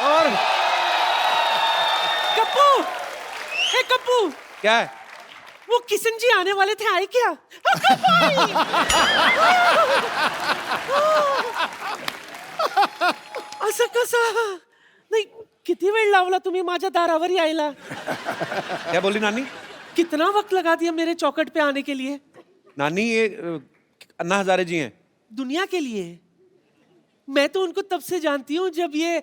और कप्पू, हे कप्पू, क्या है? वो किशन जी आने वाले थे, आए क्या? असं कसं? नाही, किती वेळ लावला तुम्ही माझ्या दारावर यायला? क्या बोली नानी? कितना वक्त लगा दिया मेरे चौखट पे आने के लिए? नानी ये अन्ना हजारे जी हैं। दुनिया के लिए। मैं तो उनको तब से जानती हूँ जब ये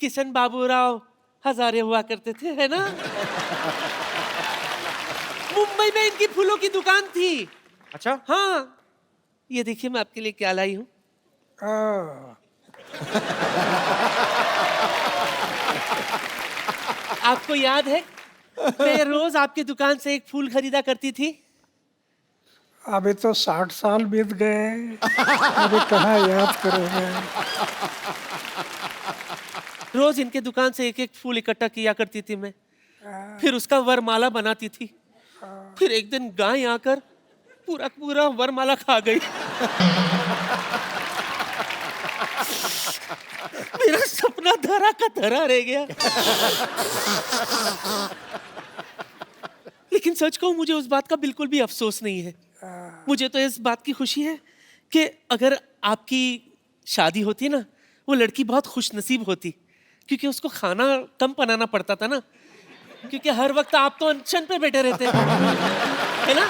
किशन बाबूराव हजारे हुआ करते थे, है ना? मुंबई में इनकी फूलों की दुकान थी। अच्छा, हाँ, ये देखिए मैं आपके लिए क्या लाई हूँ। आपको याद है मैं रोज आपकी दुकान से एक फूल खरीदा करती थी? अभी तो 60 साल बीत गए, अभी कहाँ याद करोगे। रोज इनके दुकान से एक एक फूल इकट्ठा किया करती थी मैं, फिर उसका वरमाला बनाती थी। फिर एक दिन गाय आकर पूरा पूरा वरमाला खा गई। मेरा सपना धरा का धरा रह गया। लेकिन सच कहूं, मुझे उस बात का बिल्कुल भी अफसोस नहीं है। मुझे तो इस बात की खुशी है कि अगर आपकी शादी होती ना, वो लड़की बहुत खुशनसीब होती, क्योंकि उसको खाना कम बनाना पड़ता था ना, क्योंकि हर वक्त आप तो अनशन पे बैठे रहते है ना?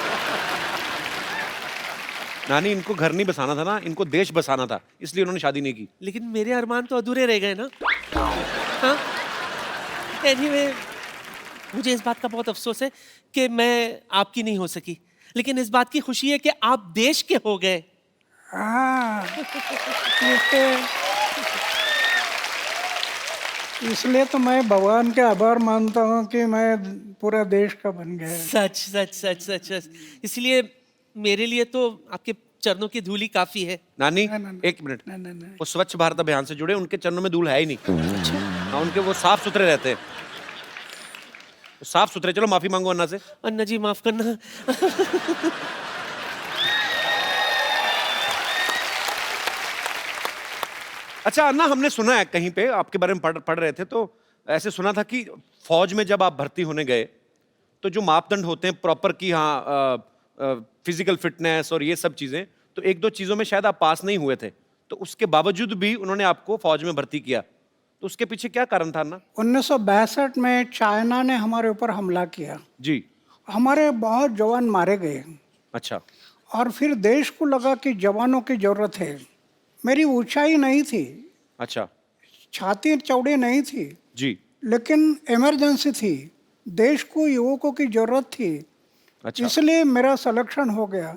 नानी इनको घर नहीं बसाना था ना, इनको देश बसाना था, इसलिए उन्होंने शादी नहीं की। लेकिन मेरे अरमान तो अधूरे रह गए ना। हाँ? Anyway, मुझे इस बात का बहुत अफसोस है कि मैं आपकी नहीं हो सकी, लेकिन इस बात की खुशी है कि आप देश के हो गए। हाँ, इसलिए तो मैं भगवान के आभार मानता हूँ कि मैं पूरा देश का बन गया। सच सच सच सच सच। इसलिए मेरे लिए तो आपके चरणों की धूली काफी है। नानी ना। एक मिनट, नहीं। वो स्वच्छ भारत अभियान से जुड़े, उनके चरणों में धूल है ही नहीं। हाँ, उनके वो साफ सुथरे रहते हैं, साफ सुथरे। चलो माफी मांगो अन्ना से। अन्ना जी माफ करना। अच्छा अन्ना, हमने सुना है कहीं पे आपके बारे में पढ़ रहे थे, तो ऐसे सुना था कि फौज में जब आप भर्ती होने गए तो जो मापदंड होते हैं प्रॉपर की, हाँ, फिजिकल फिटनेस और ये सब चीजें, तो एक दो चीजों में शायद आप पास नहीं हुए थे, तो उसके बावजूद भी उन्होंने आपको फौज में भर्ती किया, तो उसके पीछे क्या कारण था अन्ना? 1962 में चाइना ने हमारे ऊपर हमला किया, जी। हमारे बहुत जवान मारे गए, अच्छा। और फिर देश को लगा कि जवानों की जरूरत है। मेरी ऊंचाई नहीं थी, अच्छा। छाती चौड़ी नहीं थी, जी। लेकिन इमरजेंसी थी, देश को युवकों की जरूरत थी। अच्छा। इसलिए मेरा सिलेक्शन हो गया।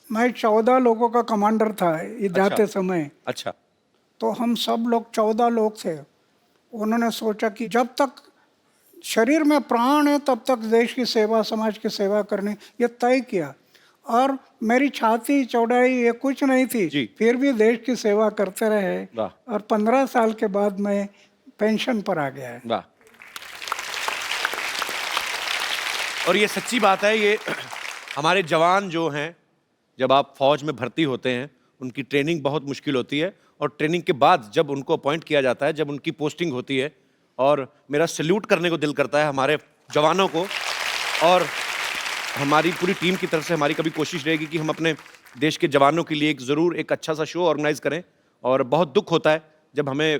मैं 14 लोगों का कमांडर था जाते समय। अच्छा। तो हम सब लोग 14 लोग थे। उन्होंने सोचा कि जब तक शरीर में प्राण है तब तक देश की सेवा, समाज की सेवा करनी, ये तय किया। और मेरी छाती चौड़ाई ये कुछ नहीं थी, जी। फिर भी देश की सेवा करते रहे। वाह। और 15 साल के बाद मैं पेंशन पर आ गया। वाह। और ये सच्ची बात है, ये हमारे जवान जो हैं, जब आप फौज में भर्ती होते हैं, उनकी ट्रेनिंग बहुत मुश्किल होती है, और ट्रेनिंग के बाद जब उनको अपॉइंट किया जाता है, जब उनकी पोस्टिंग होती है, और मेरा सैल्यूट करने को दिल करता है हमारे जवानों को। और हमारी पूरी टीम की तरफ से हमारी कभी कोशिश रहेगी कि हम अपने देश के जवानों के लिए ज़रूर एक अच्छा सा शो ऑर्गेनाइज करें। और बहुत दुख होता है जब हमें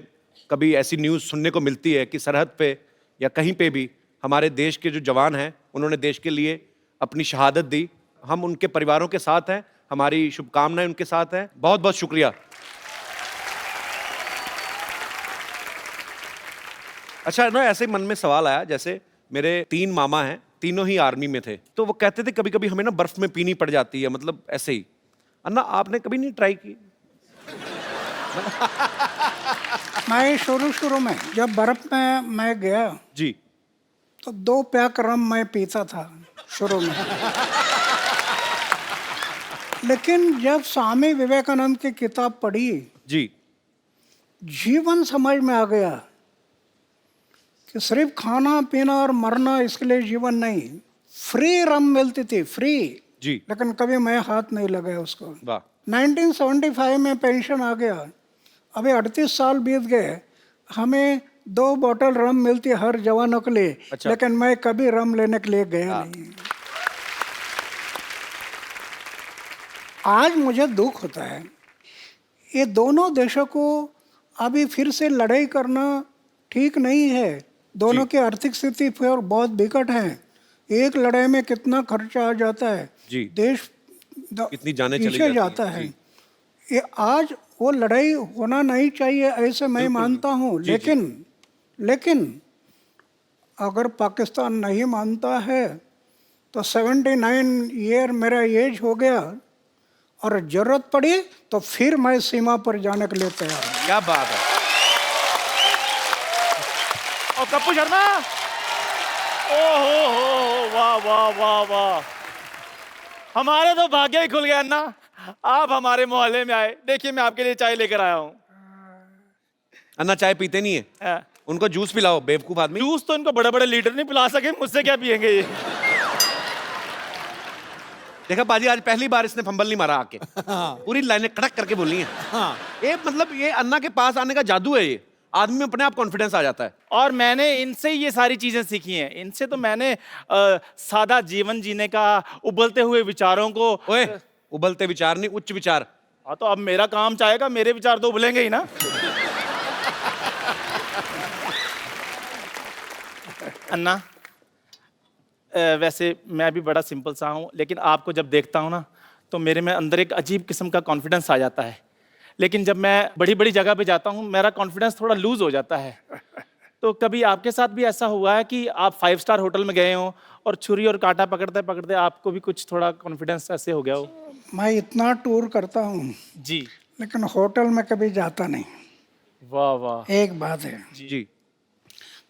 कभी ऐसी न्यूज़ सुनने को मिलती है कि सरहद पे या कहीं पे भी हमारे देश के जो जवान हैं, उन्होंने देश के लिए अपनी शहादत दी। हम उनके परिवारों के साथ हैं, हमारी शुभकामनाएं उनके साथ हैं। बहुत बहुत शुक्रिया। अच्छा ना, ऐसे ही मन में सवाल आया, जैसे मेरे 3 मामा हैं, तीनों ही आर्मी में थे, तो वो कहते थे कभी कभी हमें ना बर्फ में पीनी पड़ जाती है, मतलब ऐसे ही। अन्ना, आपने कभी नहीं ट्राई की? मैं शुरू में जब बर्फ में मैं गया जी। तो 2 पैक रम मैं पीता था शुरू में। लेकिन जब स्वामी विवेकानंद की किताब पढ़ी, जी। जीवन समझ में आ गया कि सिर्फ खाना पीना और मरना इसके लिए जीवन नहीं। फ्री रम मिलती थी, फ्री, जी। लेकिन कभी मैं हाथ नहीं लगाया उसको। वाह। 1975 में पेंशन आ गया, अभी 38 साल बीत गए, हमें 2 बोतल रम मिलती है हर जवानों के लिए, अच्छा। लेकिन मैं कभी रम लेने के लिए गया नहीं। आज मुझे दुख होता है, ये दोनों देशों को अभी फिर से लड़ाई करना ठीक नहीं है। दोनों की आर्थिक स्थिति फिर बहुत विकट है। एक लड़ाई में कितना खर्चा आ जाता है, जी। देश कितनी जानें चली पीछे जाती जाता हैं, है। जी। ये आज वो लड़ाई होना नहीं चाहिए, ऐसे मैं मानता हूँ। जी, लेकिन अगर पाकिस्तान नहीं मानता है तो 79 ईयर मेरा एज हो गया, और जरूरत पड़ी तो फिर मैं सीमा पर जाने के लिए तैयार हूँ। क्या बात है। और कप्पू शर्मा, ओ हो, वाह वाह वाह वाह, हमारे तो भाग्य ही खुल गया अन्ना, आप हमारे मोहल्ले में आए। देखिए मैं आपके लिए चाय लेकर आया हूँ। अन्ना चाय पीते नहीं है, उनको जूस पिलाओ, बेवकूफ आदमी। जूस तो इनको बड़े बड़े लीडर नहीं पिला सके, मुझसे क्या पियेंगे ये। देखा बाजी, आज पहली बार इसने फंबल नहीं मारा आके। पूरी लाइनें कड़क करके बोली हैं। हाँ। ये मतलब ये अन्ना के पास आने का जादू है। ये आदमी में अपने आप कॉन्फिडेंस आ जाता है। और मैंने इनसे ये सारी चीजें सीखी हैं। इनसे तो मैंने सादा जीवन जीने का, उबलते हुए विचारों को। ओए, उबलते विचार नहीं, उच्च विचार। हाँ तो अब मेरा काम चाहेगा, मेरे विचार तो उबलेंगे ही ना। अन्ना, वैसे मैं भी बड़ा सिंपल सा हूँ, लेकिन आपको जब देखता हूँ ना तो मेरे में अंदर एक अजीब किस्म का कॉन्फिडेंस आ जाता है। लेकिन जब मैं बड़ी बड़ी जगह पे जाता हूँ मेरा कॉन्फिडेंस थोड़ा लूज हो जाता है। तो कभी आपके साथ भी ऐसा हुआ है कि आप 5 स्टार होटल में गए हो और छुरी और कांटा पकड़ते पकड़ते आपको भी कुछ थोड़ा कॉन्फिडेंस ऐसे हो गया हो? मैं इतना टूर करता हूँ जी। लेकिन होटल में कभी जाता नहीं। वाह वाह। एक बात है, जी।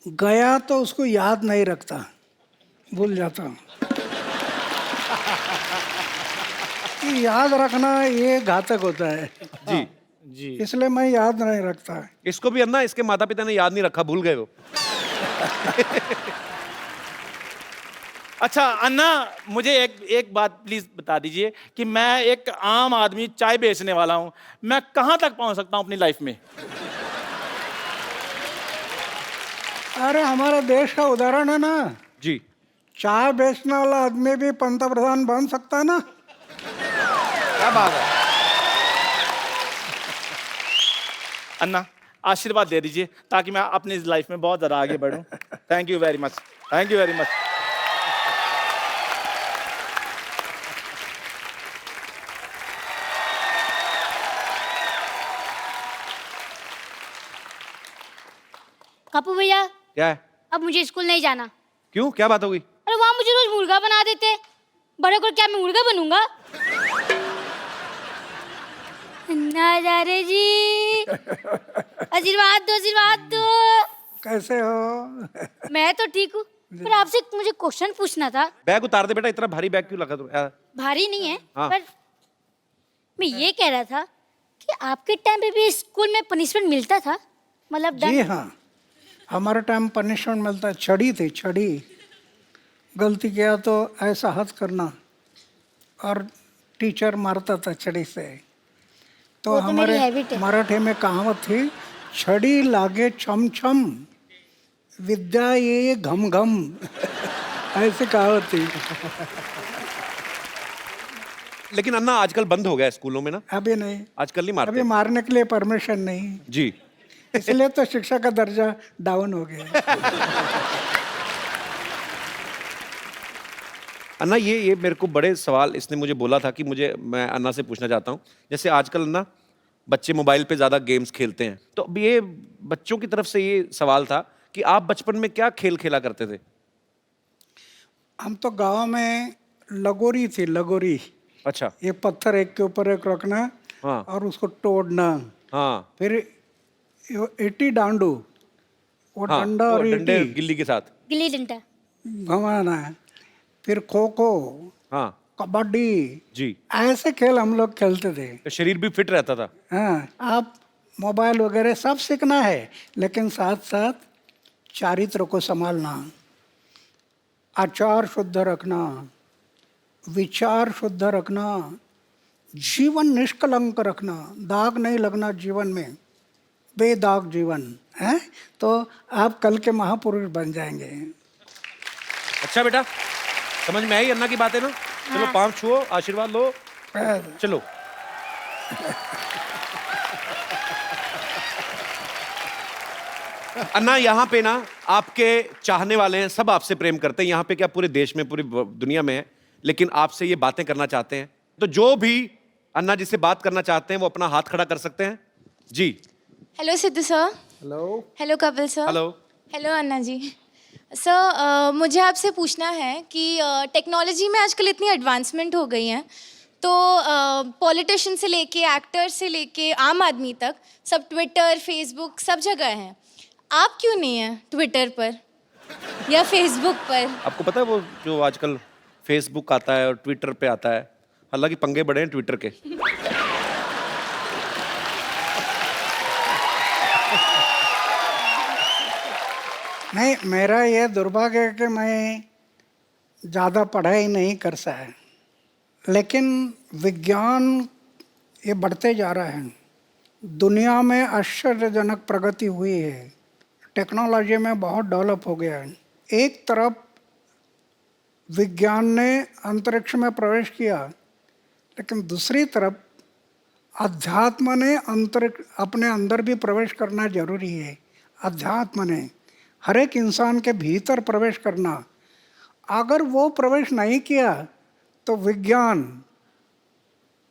गया तो उसको याद नहीं रखता, भूल जाता हूँ। कि याद रखना ये घातक होता है, जी। जी। इसलिए मैं याद नहीं रखता। इसको भी अन्ना, इसके माता पिता ने याद नहीं रखा, भूल गए वो। अच्छा अन्ना, मुझे एक बात प्लीज बता दीजिए कि मैं एक आम आदमी चाय बेचने वाला हूँ, मैं कहाँ तक पहुँच सकता हूँ अपनी लाइफ में? अरे हमारे देश का उदाहरण है ना, जी। चाय बेचने वाला आदमी भी पंतप्रधान बन सकता है ना। क्या बात है। अन्ना, आशीर्वाद दे दीजिए ताकि मैं अपनी लाइफ में बहुत ज़्यादा आगे बढ़ूं। Thank you very much, thank you very much. Kapoor भैया, क्या है? अब मुझे स्कूल नहीं जाना। क्यों, क्या बात हो गई? अरे वहाँ मुझे रोज मुर्गा बना देते, बड़े को क्या मैं मुर्गा बनूंगा? नजारे जी, आशीर्वाद दो। कैसे हो? मैं तो ठीक हूँ, पर आपसे मुझे क्वेश्चन पूछना था। बैग उतार दे बेटा, इतना भारी बैग क्यों लगा तुम? भारी नहीं है, हाँ। पर मैं ये कह रहा था कि आपके टाइम पे भी स्कूल में पनिशमेंट मिलता था, मतलब जी हाँ, हमारे टाइम पनिशमेंट मिलता, छड़ी थी, छड़ी। गलती किया तो ऐसा हाथ करना और टीचर मारता था छड़ी से। तो वो तो मेरी हमारे हैबिट है। मराठी में कहावत थी, छड़ी लागे छम छम, विद्या ये घम घम। ऐसी कहावत थी। लेकिन अन्ना आजकल बंद हो गया है स्कूलों में ना, अभी नहीं, आजकल नहीं अभी मारते। मारने के लिए परमिशन नहीं, जी। इसलिए तो शिक्षा का दर्जा डाउन हो गया। अन्ना, ये मेरे को बड़े सवाल इसने मुझे बोला था कि मैं अन्ना से पूछना चाहता हूँ। जैसे आजकल ना बच्चे मोबाइल पे ज़्यादा गेम्स खेलते हैं, तो अब ये बच्चों की तरफ से ये सवाल था कि आप बचपन में क्या खेल खेला करते थे? हम तो गांव में लगोरी थी, लगोरी। अच्छा। ये पत्थर एक के ऊपर एक रखना, हाँ। और उसको तोड़ना। हाँ। फिर ईटी डांडू, वो हाँ, डंडा वो और डंडे ईटी गिल्ली के साथ। गिल्ली डंडा। घुमाना। फिर खो खो, हाँ कबड्डी, जी। ऐसे खेल हम लोग खेलते थे। तो शरीर भी फिट रहता था। हाँ, आप मोबाइल वगैरह सब सीखना है, लेकिन साथ साथ चारित्र को संभालना, आचार शुद्ध रखना, विचार शुद्ध रखना, जीवन निष्कलंक रखना, दाग नहीं लगना जीवन में, बेदाग जीवन है। तो आप कल के महापुरुष बन जाएंगे। अच्छा बेटा, समझ में आई अन्ना की बातें ना? चलो पाँव छुओ, आशीर्वाद लो, चलो। अन्ना, यहाँ पे ना आपके चाहने वाले हैं, सब आपसे प्रेम करते हैं, यहाँ पे क्या पूरे देश में, पूरी दुनिया में है, लेकिन आपसे ये बातें करना चाहते हैं। तो जो भी अन्ना जी से बात करना चाहते हैं वो अपना हाथ खड़ा कर सकते हैं जी। Hello Sidhu sir. Hello. Hello Kapil sir. Hello. Hello Anna ji. Sir मुझे आपसे पूछना है कि टेक्नोलॉजी में आजकल इतनी एडवांसमेंट हो गई है, तो पॉलिटिशियन से लेके एक्टर से लेके आम आदमी तक सब ट्विटर फेसबुक सब जगह हैं। आप क्यों नहीं हैं ट्विटर पर या फेसबुक पर? आपको पता है वो जो आजकल फेसबुक आता है और ट्विटर पे आता है, हालांकि पंगे बड़े हैं ट्विटर के। नहीं, मेरा ये दुर्भाग्य है कि मैं ज़्यादा पढ़ाई नहीं कर सका, लेकिन विज्ञान ये बढ़ते जा रहा है। दुनिया में आश्चर्यजनक प्रगति हुई है, टेक्नोलॉजी में बहुत डेवलप हो गया है। एक तरफ विज्ञान ने अंतरिक्ष में प्रवेश किया, लेकिन दूसरी तरफ अध्यात्म ने अंतरिक्ष अपने अंदर भी प्रवेश करना जरूरी है। अध्यात्म ने हर एक इंसान के भीतर प्रवेश करना, अगर वो प्रवेश नहीं किया तो विज्ञान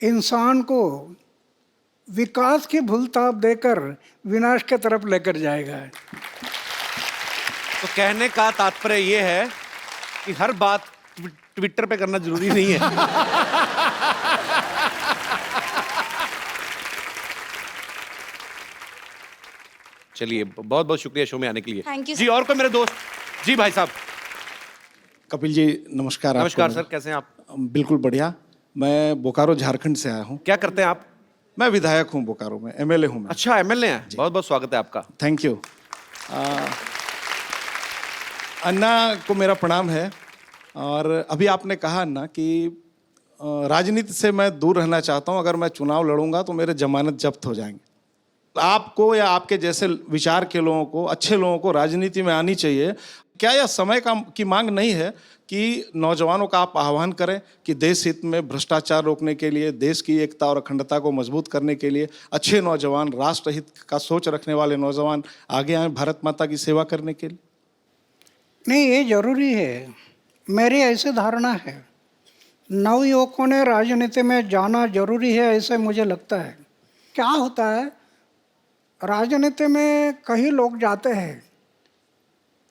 इंसान को विकास की भूलताप देकर विनाश की तरफ लेकर जाएगा। तो कहने का तात्पर्य ये है कि हर बात ट्विटर पे करना जरूरी नहीं है। चलिए, बहुत बहुत शुक्रिया शो में आने के लिए। Thank you, ji, sir. और कोई मेरे दोस्त? जी भाई साहब। कपिल जी नमस्कार। नमस्कार आपको। सर, कैसे हैं आप? बिल्कुल बढ़िया। मैं बोकारो झारखंड से आया हूँ। क्या करते हैं आप? मैं विधायक हूँ बोकारो में, एमएलए हूँ मैं। अच्छा, एमएलए हैं। बहुत बहुत स्वागत है आपका। Thank you. अन्ना को मेरा प्रणाम है। और अभी आपने कहा अन्ना कि राजनीति से मैं दूर रहना चाहता हूँ, अगर मैं चुनाव लड़ूंगा तो मेरे जमानत जब्त हो जाएंगे। आपको या आपके जैसे विचार के लोगों को, अच्छे लोगों को राजनीति में आनी चाहिए। क्या यह समय की मांग नहीं है कि नौजवानों का आप आह्वान करें कि देश हित में भ्रष्टाचार रोकने के लिए, देश की एकता और अखंडता को मजबूत करने के लिए अच्छे नौजवान, राष्ट्र हित का सोच रखने वाले नौजवान आगे आए भारत माता की सेवा करने के लिए? नहीं, ये जरूरी है, मेरी ऐसी धारणा है। नवयुवकों ने राजनीति में जाना जरूरी है, ऐसे मुझे लगता है। क्या होता है, राजनीति में कई लोग जाते हैं,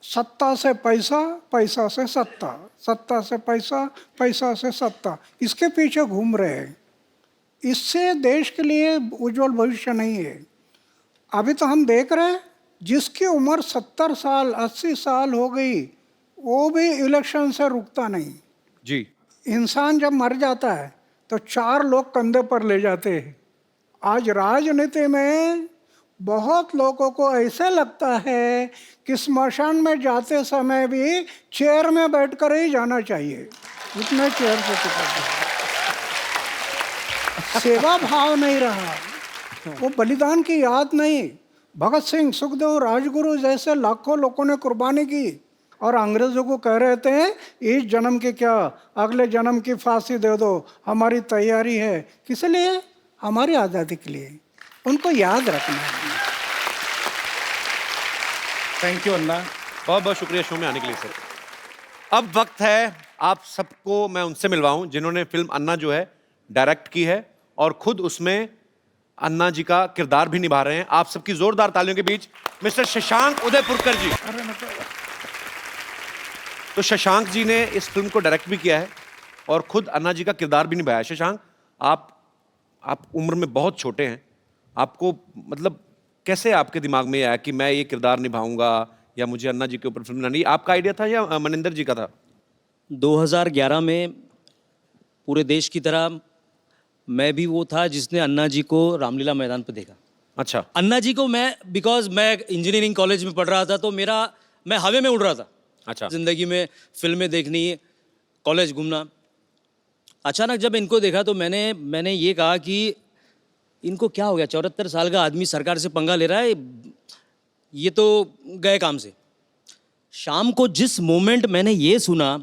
सत्ता से पैसा, पैसा से सत्ता, सत्ता से पैसा, पैसा से सत्ता, इसके पीछे घूम रहे हैं। इससे देश के लिए उज्जवल भविष्य नहीं है। अभी तो हम देख रहे हैं, जिसकी उम्र 70 साल 80 साल हो गई वो भी इलेक्शन से रुकता नहीं। जी। इंसान जब मर जाता है तो 4 लोग कंधे पर ले जाते हैं। आज राजनीति में बहुत लोगों को ऐसे लगता है कि स्मशान में जाते समय भी चेयर में बैठकर ही जाना चाहिए, इतने चेयर से सेवा भाव नहीं रहा, वो बलिदान की याद नहीं। भगत सिंह, सुखदेव, राजगुरु जैसे लाखों लोगों ने कुर्बानी की और अंग्रेजों को कह रहे थे इस जन्म की क्या, अगले जन्म की फांसी दे दो, हमारी तैयारी है। किस लिए? हमारी आज़ादी के लिए। उनको याद रखना है। थैंक यू अन्ना। बहुत बहुत शुक्रिया शो में आने के लिए सर। अब वक्त है आप सबको मैं उनसे मिलवाऊं जिन्होंने फिल्म अन्ना जो है डायरेक्ट की है और खुद उसमें अन्ना जी का किरदार भी निभा रहे हैं। आप सबकी जोरदार तालियों के बीच मिस्टर शशांक उदयपुरकर जी। तो शशांक जी ने इस फिल्म को डायरेक्ट भी किया है और खुद अन्ना जी का किरदार भी निभाया है। शशांक, आप उम्र में बहुत छोटे हैं, आपको मतलब कैसे आपके दिमाग में आया कि मैं ये किरदार निभाऊंगा या मुझे अन्ना जी के ऊपर फिल्म बनानी? आपका आइडिया था या मनिंदर जी का था? 2011 में पूरे देश की तरह मैं भी वो था जिसने अन्ना जी को रामलीला मैदान पर देखा। अच्छा। अन्ना जी को मैं बिकॉज मैं इंजीनियरिंग कॉलेज में पढ़ रहा था, तो मैं हवा में उड़ रहा था। अच्छा। जिंदगी में फिल्में देखनी, कॉलेज घूमना। अचानक जब इनको देखा तो मैंने ये कहा कि इनको क्या हो गया, 74 साल का आदमी सरकार से पंगा ले रहा है, ये तो गए काम से। शाम को जिस मोमेंट मैंने ये सुना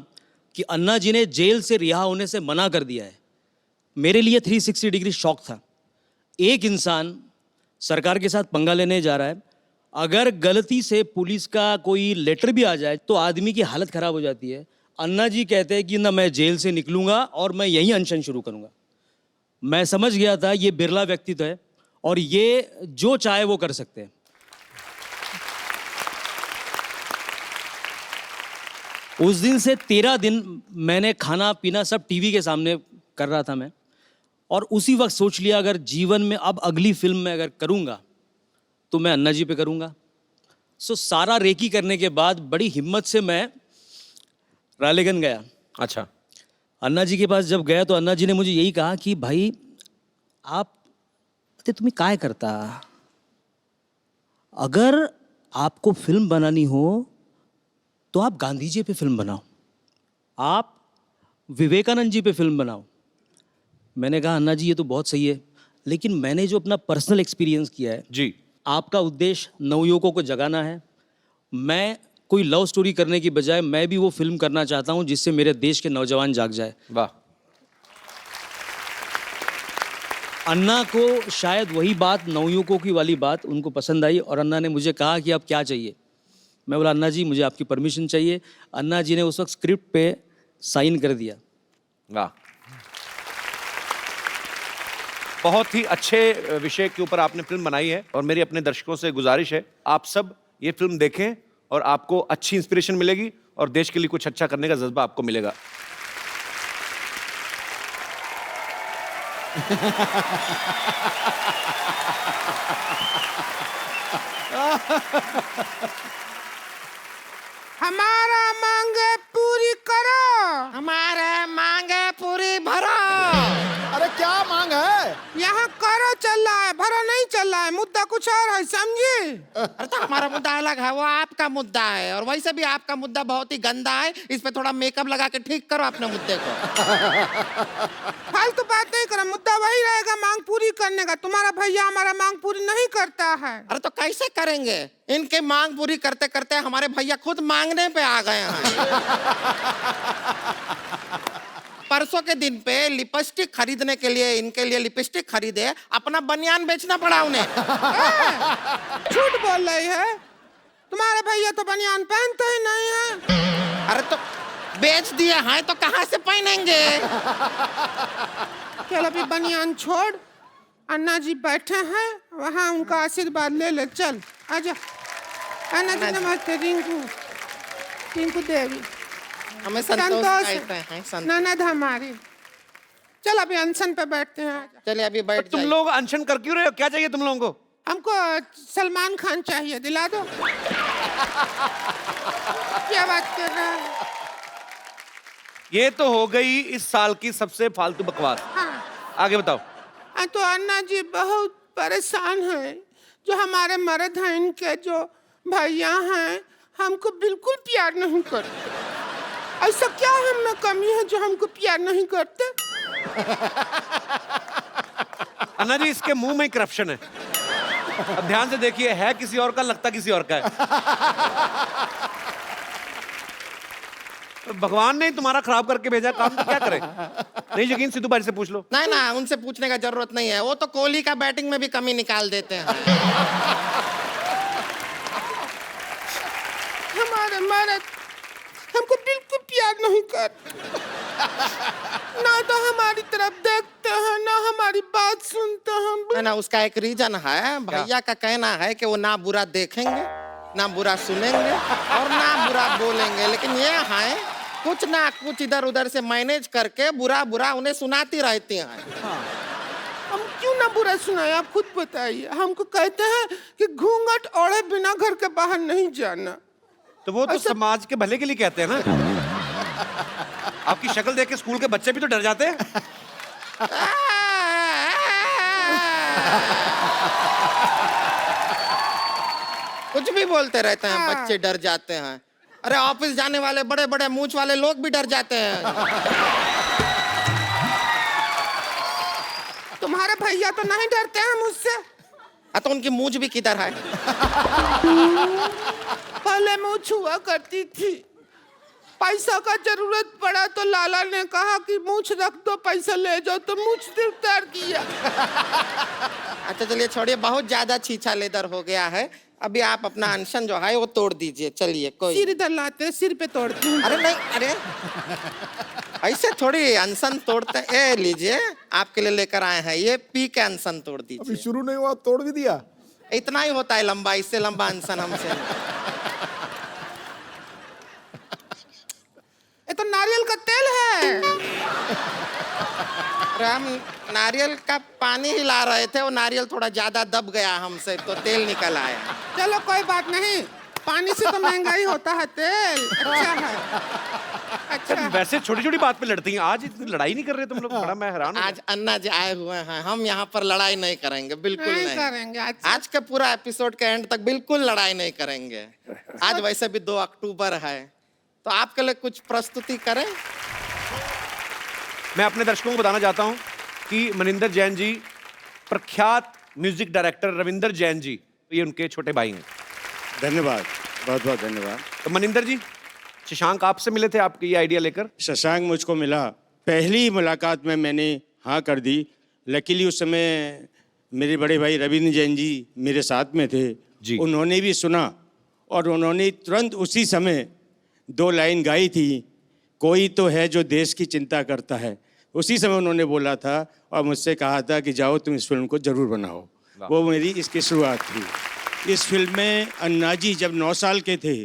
कि अन्ना जी ने जेल से रिहा होने से मना कर दिया है, मेरे लिए 360 डिग्री शॉक था। एक इंसान सरकार के साथ पंगा लेने जा रहा है, अगर गलती से पुलिस का कोई लेटर भी आ जाए तो आदमी की हालत खराब हो जाती है। अन्ना जी कहते हैं कि ना मैं जेल से निकलूंगा और मैं यहीं अनशन शुरू करूंगा। मैं समझ गया था ये बिरला व्यक्तित्व है और ये जो चाहे वो कर सकते हैं। उस दिन से 13 दिन मैंने खाना पीना सब टीवी के सामने कर रहा था मैं, और उसी वक्त सोच लिया अगर जीवन में अब अगली फिल्म में अगर करूंगा तो मैं अन्ना जी पे करूंगा। सो सारा रेकी करने के बाद बड़ी हिम्मत से मैं रालेगन गया। अच्छा। अन्ना जी के पास जब गया तो अन्ना जी ने मुझे यही कहा कि भाई आप तुम्हें काय करता, अगर आपको फिल्म बनानी हो तो आप गांधी जी पे फिल्म बनाओ, आप विवेकानंद जी पे फिल्म बनाओ। मैंने कहा अन्ना जी ये तो बहुत सही है, लेकिन मैंने जो अपना पर्सनल एक्सपीरियंस किया है, जी, आपका उद्देश्य नवयुवकों को जगाना है। मैं कोई लव स्टोरी करने की बजाय मैं भी वो फिल्म करना चाहता हूं जिससे मेरे देश के नौजवान जाग जाए। वाह। अन्ना को शायद वही बात, नवयुवकों की वाली बात उनको पसंद आई और अन्ना ने मुझे कहा कि अब क्या चाहिए। मैं बोला अन्ना जी मुझे आपकी परमिशन चाहिए। अन्ना जी ने उस वक्त स्क्रिप्ट पे साइन कर दिया। वाह, बहुत ही अच्छे विषय के ऊपर आपने फिल्म बनाई है और मेरी अपने दर्शकों से गुजारिश है आप सब ये फिल्म देखें और आपको अच्छी इंस्पिरेशन मिलेगी और देश के लिए कुछ अच्छा करने का जज्बा आपको मिलेगा। हमारा मांगे पूरी करो, हमारे मांगे पूरी भरो। अरे क्या मांग है? यहाँ करो चल रहा है, भरो नहीं चल रहा है। मुद्दा कुछ और है, समझी? अरे तो हमारा मुद्दा अलग है, वो आपका मुद्दा है, और वैसे भी आपका मुद्दा बहुत ही गंदा है। इस पे थोड़ा मेकअप लगा के ठीक करो अपने मुद्दे को। फालतू बात नहीं करो, मुद्दा वही रहेगा मांग पूरी करने का। तुम्हारा भैया हमारा मांग पूरी नहीं करता है। अरे तो कैसे करेंगे? इनके मांग पूरी करते करते हमारे भैया खुद मांगने पे आ गए हैं। परसों के दिन पे लिपस्टिक खरीदने के लिए इनके लिए लिपस्टिक खरीदे, अपना बनियान बेचना पड़ा उन्हें। झूठ बोल रही है, तुम्हारे भैया तो बनियान पहनते ही नहीं है। अरे तो बेच दिए हैं तो कहाँ से पहनेंगे? चल अभी बनियान छोड़, अन्ना जी बैठे हैं वहाँ, उनका आशीर्वाद ले ले। चल आजा। अन्ना जी नमस्ते। रिंकू देवी हमें संतोष ननद हमारी। चल अभी अनशन पे बैठते हैं। चलिए अभी बैठ। तुम लोग अनशन कर क्यों रहे हो? क्या चाहिए तुम लोगों को? हमको सलमान खान चाहिए, दिला दो। क्या बात कर रहा है? ये तो हो गई इस साल की सबसे फालतू बकवास। हाँ। आगे बताओ। तो अन्ना जी बहुत परेशान हैं, जो हमारे मर्द हैं, इनके जो भैया हैं हमको बिल्कुल प्यार नहीं करते। ऐसा क्या हम में कमी है जो हमको प्यार नहीं करते? अन्ना जी इसके मुंह में करप्शन है। अब ध्यान से देखिए, है किसी और का, लगता किसी और का है। भगवान ने तुम्हारा खराब करके भेजा काम, तो क्या करें? नहीं यकीन सिद्धू भाई से पूछ लो। नहीं ना, उनसे पूछने का जरूरत नहीं है, वो तो कोहली का बैटिंग में भी कमी निकाल देते हैं। हमारे मर्द हमको बिल्कुल प्यार नहीं करते, ना तो हमारी तरफ देखते हैं ना हमारी बात सुनते हैं। ना उसका एक रीजन है, भैया का कहना है कि वो ना बुरा देखेंगे ना बुरा सुनेंगे और ना बुरा बोलेंगे, लेकिन ये है कुछ ना कुछ इधर उधर से मैनेज करके बुरा बुरा उन्हें सुनाती रहती हैं। हम क्यों ना बुरा सुनाए, आप खुद बताइए। हमको कहते हैं कि घूंघट ओढ़े बिना घर के बाहर नहीं जाना। तो वो तो समाज के भले के लिए कहते हैं ना। आपकी शक्ल देख के स्कूल के बच्चे भी तो डर जाते हैं। कुछ भी बोलते रहते हैं, बच्चे डर जाते हैं। अरे ऑफिस जाने वाले बड़े बड़े मूंछ वाले लोग भी डर जाते हैं। तुम्हारे भैया तो नहीं डरते हैं मुझसे? तो उनकी मूंछ भी किधर है? पहले मूंछ हुआ करती थी, पैसा का जरूरत पड़ा तो लाला ने कहा कि मूंछ रख दो, पैसा ले जाओ, तो मूंछ उतार दिया। अच्छा चलिए छोड़िए, बहुत ज्यादा छीछा लेदर हो गया है। अभी आप अपना अनशन जो है वो तोड़ दीजिए। चलिए कोई सिर इधर लाते, सिर पे तोड़ती हूँ। अरे नहीं, अरे ऐसे थोड़ी अनशन तोड़ते। ए लीजिए, आपके लिए लेकर आए हैं, ये पी के अनशन तोड़ दीजिए। शुरू नहीं हुआ तोड़ भी दिया। इतना ही होता है लंबा, इससे लंबा अनशन हमसे। ये तो नारियल का तेल है। अरे हम नारियल का पानी ही ला रहे थे, वो नारियल थोड़ा ज्यादा दब गया हमसे, तो तेल निकल आया। चलो कोई बात नहीं, पानी से तो महंगा ही होता है तेल। अच्छा है, अच्छा है। वैसे छोटी छोटी बात पे लड़ती हैं, आज इतनी लड़ाई नहीं कर रहे तुम लोग। बड़ा मैं हैरान हूं। आज अन्ना जी आए हुए हैं, हम यहाँ पर लड़ाई नहीं करेंगे, बिल्कुल नहीं नहीं करेंगे आज। आज के पूरा एपिसोड के एंड तक बिल्कुल लड़ाई नहीं करेंगे। आज वैसे भी 2 अक्टूबर है, तो आपके लिए कुछ प्रस्तुति करें। मैं अपने दर्शकों को बताना चाहता हूं कि मनिंदर जैन जी प्रख्यात म्यूजिक डायरेक्टर रविंदर जैन जी, ये उनके छोटे भाई हैं। धन्यवाद, बहुत बहुत धन्यवाद। तो मनिंदर जी, शशांक आपसे मिले थे आपके ये आइडिया लेकर? शशांक मुझको मिला, पहली मुलाकात में मैंने हाँ कर दी। लकीली उस समय मेरे बड़े भाई रविंद्र जैन जी मेरे साथ में थे जी। उन्होंने भी सुना और उन्होंने तुरंत उसी समय 2 लाइन गाई थी, कोई तो है जो देश की चिंता करता है। उसी समय उन्होंने बोला था और मुझसे कहा था कि जाओ तुम इस फिल्म को जरूर बनाओ। वो मेरी इसकी शुरुआत थी। इस फिल्म में अन्ना जी जब 9 साल के थे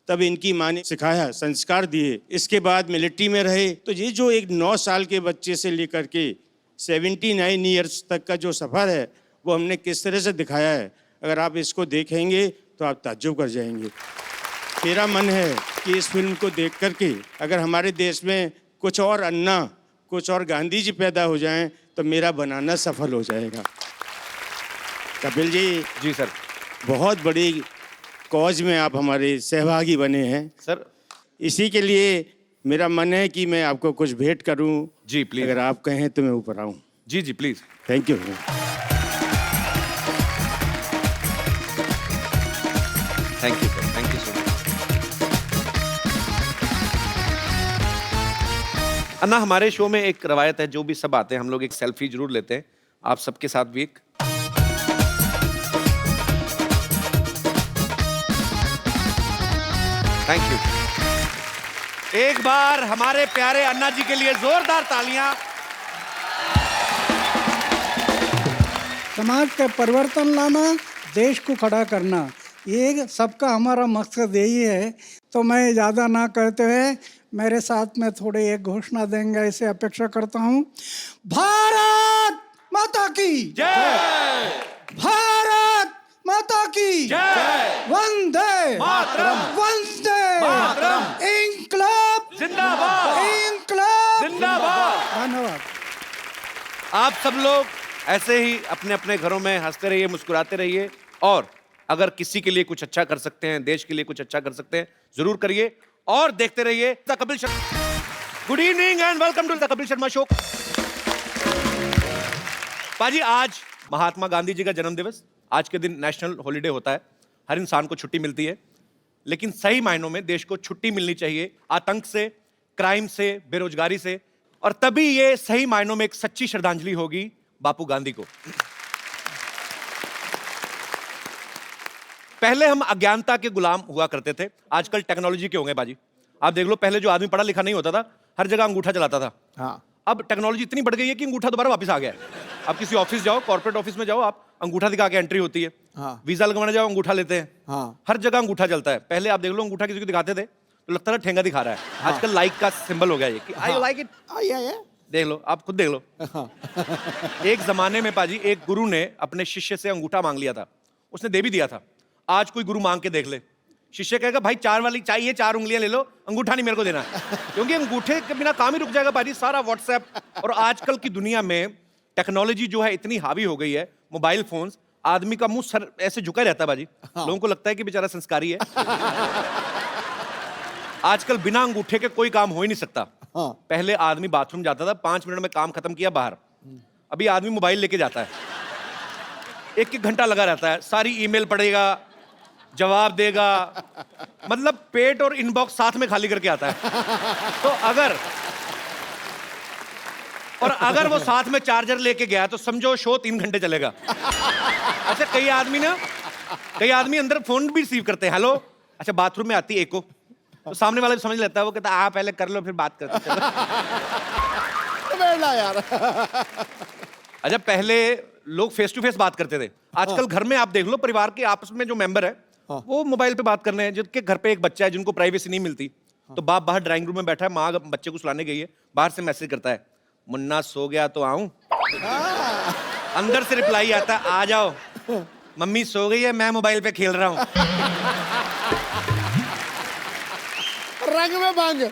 तब इनकी माँ ने सिखाया, संस्कार दिए। इसके बाद मिलिट्री में रहे, तो ये जो एक 9 साल के बच्चे से लेकर के 79 ईयर्स तक का जो सफ़र है वो हमने किस तरह से दिखाया है। अगर आप इसको देखेंगे तो आप ताज्जुब कर जाएंगे। मेरा मन है कि इस फिल्म को देख करके अगर हमारे देश में कुछ और अन्ना, कुछ और गांधी जी पैदा हो जाएं तो मेरा बनाना सफल हो जाएगा। कपिल जी, जी सर, बहुत बड़ी कॉज में आप हमारे सहभागी बने हैं सर। इसी के लिए मेरा मन है कि मैं आपको कुछ भेंट करूं। जी प्लीज। अगर आप कहें तो मैं ऊपर आऊं। जी जी please. Thank you. Thank you sir, thank you so much. Anna, हमारे शो में एक रवायत है, जो भी सब आते हैं हम लोग एक सेल्फी जरूर लेते हैं। आप सबके साथ भी एक। Thank you. एक बार हमारे प्यारे अन्ना जी के लिए जोरदार तालियां। समाज के परिवर्तन लाना, देश को खड़ा करना, ये सबका हमारा मकसद यही है। तो मैं ज़्यादा ना कहते हुए मेरे साथ में थोड़ी एक घोषणा देंगे ऐसे अपेक्षा करता हूँ। भारत माता की जय, भारत माता की जय, वंदे मातरम, वंदे मातरम, इंकलाब जिंदाबाद, इंकलाब जिंदाबाद। धन्यवाद। आप सब लोग ऐसे ही अपने अपने घरों में हंसते रहिए, मुस्कुराते रहिए, और अगर किसी के लिए कुछ अच्छा कर सकते हैं, देश के लिए कुछ अच्छा कर सकते हैं, जरूर करिए। और देखते रहिए the Kapil Sharma. Good evening and welcome to the Kapil Sharma show. पाजी, आज महात्मा गांधी जी का जन्म दिवस। आज के दिन नेशनल हॉलिडे होता है, हर इंसान को छुट्टी मिलती है, लेकिन सही मायनों में देश को छुट्टी मिलनी चाहिए आतंक से, क्राइम से, बेरोजगारी से, और तभी ये सही मायनों में एक सच्ची श्रद्धांजलि होगी बापू गांधी को। पहले हम अज्ञानता के गुलाम हुआ करते थे, आजकल टेक्नोलॉजी के होंगे बाजी। आप देख लो, पहले जो आदमी पढ़ा लिखा नहीं होता था, हर जगह अंगूठा चलाता था। हाँ। अब टेक्नोलॉजी इतनी बढ़ गई है कि अंगूठा दोबारा वापस आ गया है। आप किसी ऑफिस जाओ, कॉर्पोरेट ऑफिस में जाओ, आप अंगूठा दिखा के एंट्री होती है। हाँ। वीजा लगवाने जाओ, अंगूठा लेते हैं। हाँ। हर जगह अंगूठा चलता है। पहले आप देख लो, अंगूठा किसी को दिखाते थे तो लगता था ठेंगा दिखा रहा है। हाँ। आजकल लाइक का सिंबल हो गया ये कि आई लाइक इट। देख लो, आप खुद देख लो। एक जमाने में पाजी एक गुरु ने अपने शिष्य से अंगूठा मांग लिया था, उसने दे भी दिया था। आज कोई गुरु मांग के देख ले, शिष्य कहेगा भाई 4 वाली चाहिए, 4 उंगलियां ले लो, अंगूठा नहीं मेरे को देना। क्योंकि अंगूठे के बिना काम ही रुक जाएगा पाजी। सारा व्हाट्सएप और आजकल की दुनिया में टेक्नोलॉजी जो है इतनी हावी हो गई है, मोबाइल फोन्स, आदमी का मुंह सर ऐसे झुका रहता है बाजी। लोगों को लगता है कि बेचारा संस्कारी है। आजकल बिना अंगूठे के कोई काम हो ही नहीं सकता। पहले आदमी बाथरूम जाता था, 5 मिनट में काम खत्म किया, बाहर। अभी आदमी मोबाइल लेके जाता है। एक एक घंटा लगा रहता है, सारी ईमेल पढ़ेगा, जवाब देगा, मतलब पेट और इनबॉक्स साथ में खाली करके आता है। तो अगर वो साथ में चार्जर लेके गया तो समझो शो 3 घंटे चलेगा। अच्छा कई आदमी अंदर फोन भी रिसीव करते हैं, हेलो, अच्छा बाथरूम में आती है एको, तो सामने वाला भी समझ लेता है, वो कहता है आप पहले कर लो फिर बात करते हैं, चलो। बेड़ा यार। अच्छा पहले लोग फेस टू फेस बात करते थे, आजकल घर में आप देख लो, परिवार के आपस में जो मेंबर है वो मोबाइल पे बात कर रहे हैं। जिनके घर पे एक बच्चा है जिनको प्राइवेसी नहीं मिलती, तो बाप बाहर ड्राइंग रूम में बैठा है, माँ बच्चे को सुलाने गई है, बाहर से मैसेज करता है, मुन्ना सो गया तो आऊं? अंदर से रिप्लाई आता है, आ जाओ, मम्मी सो गई है, मैं मोबाइल पे खेल रहा हूं। रंग में बांग।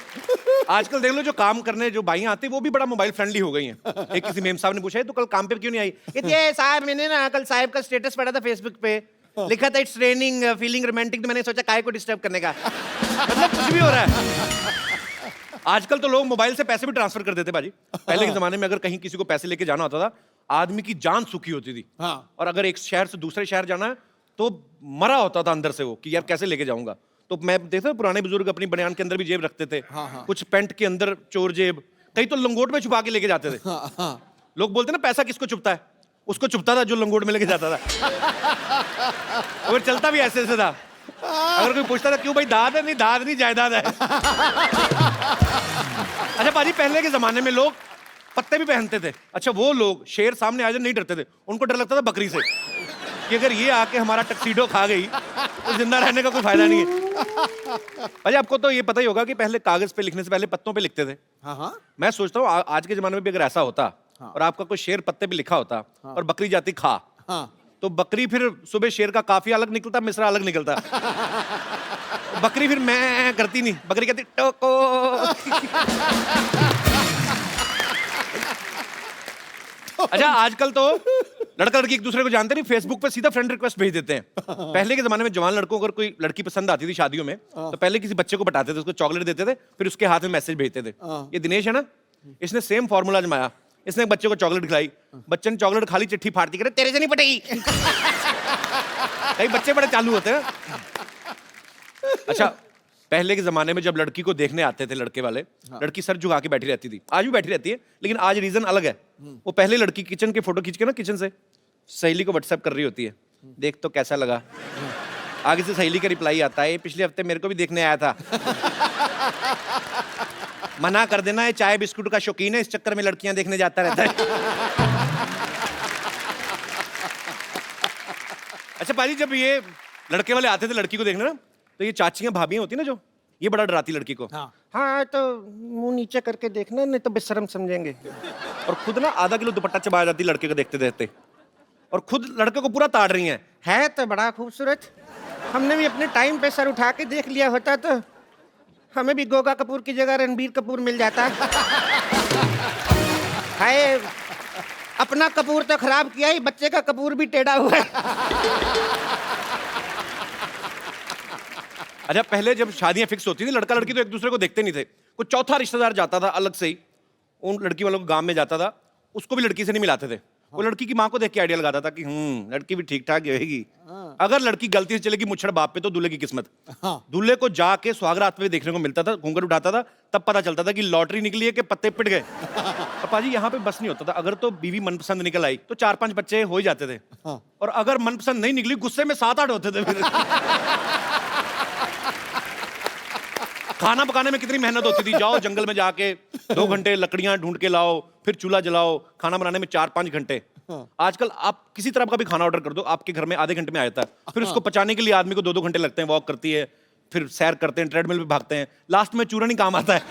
आजकल देख लो जो काम करने जो बाइयां आती है वो भी बड़ा मोबाइल फ्रेंडली हो गई हैं। एक किसी मेम साहब ने पूछा है तो कल काम पे क्यों नहीं आई? ये साहब मैंने ना कल साहब का स्टेटस पढ़ा था फेसबुक पे, लिखा था इट्स रेनिंग फीलिंग रोमांटिक, तो मैंने सोचा काहे को डिस्टर्ब करने का। मतलब कुछ भी हो रहा है। आजकल तो लोग मोबाइल से पैसे भी ट्रांसफर कर देते भाजी। पहले के जमाने में अगर कहीं किसी को पैसे लेके जाना होता था, आदमी की जान सुखी होती थी। और अगर एक शहर से दूसरे शहर जाना है तो मरा होता था अंदर से वो कि यार कैसे लेके जाऊंगा। तो मैं देखता हूं पुराने बुजुर्ग अपनी बनियान के अंदर भी जेब रखते थे, कुछ पैंट के अंदर चोर जेब, कई तो लंगोट में छुपा के लेके जाते थे। लोग बोलते ना पैसा किसको छुपता है, उसको छुपता था जो लंगोट में लेके जाता था। और चलता भी ऐसे था। अगर कोई पूछता था क्यों भाई, दाद है? नहीं दाद नहीं, जायदाद है। अच्छा पाजी पहले के जमाने में लोग पत्ते भी पहनते थे। अच्छा वो लोग शेर सामने आ जाए नहीं डरते थे, उनको डर लगता था बकरी से कि अगर ये आके हमारा टक्सीडो खा गई तो जिंदा रहने का कोई फायदा नहीं है। भाई आपको तो ये पता ही होगा कि पहले कागज पे लिखने से पहले पत्तों पे लिखते थे। मैं सोचता हूँ आज के जमाने में भी अगर ऐसा होता और आपका कोई शेर पत्ते पे लिखा होता और बकरी जाती खा, तो बकरी फिर सुबह शेर का काफी अलग निकलता, मिश्रा अलग निकलता। बकरी फिर मैं करती नहीं, बकरी कहती टोको। अच्छा आजकल तो लड़का लड़की एक दूसरे को जानते नहीं, फेसबुक पे सीधा फ्रेंड रिक्वेस्ट भेज देते हैं। पहले के जमाने में जवान लड़कों को अगर कोई लड़की पसंद आती थी शादियों में, तो पहले किसी बच्चे को बताते थे, उसको चॉकलेट देते थे, फिर उसके हाथ में मैसेज भेजते थे। ये दिनेश है ना, इसने सेम फॉर्मूला आजमाया। इसने एक बच्चे को चॉकलेट खिलाई, बच्चे ने चॉकलेट खाली, चिट्ठी फाड़ती, करे तेरे से नहीं पटेगी। कई बच्चे बड़े चालू होते हैं। अच्छा पहले के जमाने में जब लड़की को देखने आते थे लड़के वाले, लड़की सर झुका के बैठी रहती थी, आज भी बैठी रहती है, लेकिन आज रीजन अलग है। वो पहले लड़की किचन के फोटो खींच के ना किचन से सहेली को व्हाट्सएप कर रही होती है, देख तो कैसा लगा। आगे से सहेली का रिप्लाई आता है, पिछले हफ्ते मेरे को भी देखने आया था। मना कर देना, ये चाय बिस्कुट का शौकीन है, इस चक्कर में लड़कियां देखने जाता रहता है। अच्छा पाजी जब ये लड़के वाले आते थे लड़की को देखने ना, तो ये चाचियां भाभियां होती ना जो, ये बड़ा डराती लड़की को। हाँ तो मुंह नीचे करके देखना, नहीं तो बेशर्म समझेंगे। और खुद ना आधा किलो दुपट्टा चबा जाती लड़के को देखते देखते, और खुद लड़के को पूरा ताड़ रही हैं। है तो बड़ा खूबसूरत, हमने भी अपने टाइम पे सर उठा के देख लिया होता तो हमें भी गोगा कपूर की जगह रणबीर कपूर मिल जाता। है अपना कपूर तो खराब किया ही, बच्चे का कपूर भी टेढ़ा हुआ है। अच्छा पहले जब शादियां फिक्स होती थी, लड़का लड़की तो एक दूसरे को देखते नहीं थे, कुछ चौथा रिश्तेदार जाता था अलग से ही, उन लड़की वालों को गांव में जाता था, उसको भी लड़की से नहीं मिलाते थे। वो लड़की की माँ को देख के आइडिया लगाता था कि लड़की भी ठीक ठाक होगी। अगर लड़की गलती से चलेगी मुच्छड़ बाप पे तो दूल्हे की किस्मत। दूल्हे को जाके सुहागरात पे देखने को मिलता था, घूंघट उठाता था, तब पता चलता था कि लॉटरी निकली है कि पत्ते पिट गए। पाजी यहाँ पे बस नहीं होता था, अगर तो बीवी मनपसंद निकल आई तो 4-5 बच्चे हो ही जाते थे, और अगर मनपसंद नहीं निकली गुस्से में 7-8 होते थे। फिर खाना पकाने में कितनी मेहनत होती थी, जाओ जंगल में जाके 2 घंटे लकड़ियां ढूंढ के लाओ, फिर चूल्हा जलाओ, खाना बनाने में 4-5 घंटे। आजकल आप किसी तरह का भी खाना ऑर्डर कर दो, आपके घर में आधे घंटे में आ जाता है। फिर उसको पचाने के लिए आदमी को 2-2 घंटे लगते हैं, वॉक करती है, फिर सैर करते हैं, ट्रेडमिल पे भागते हैं, लास्ट में चूरन ही काम आता है।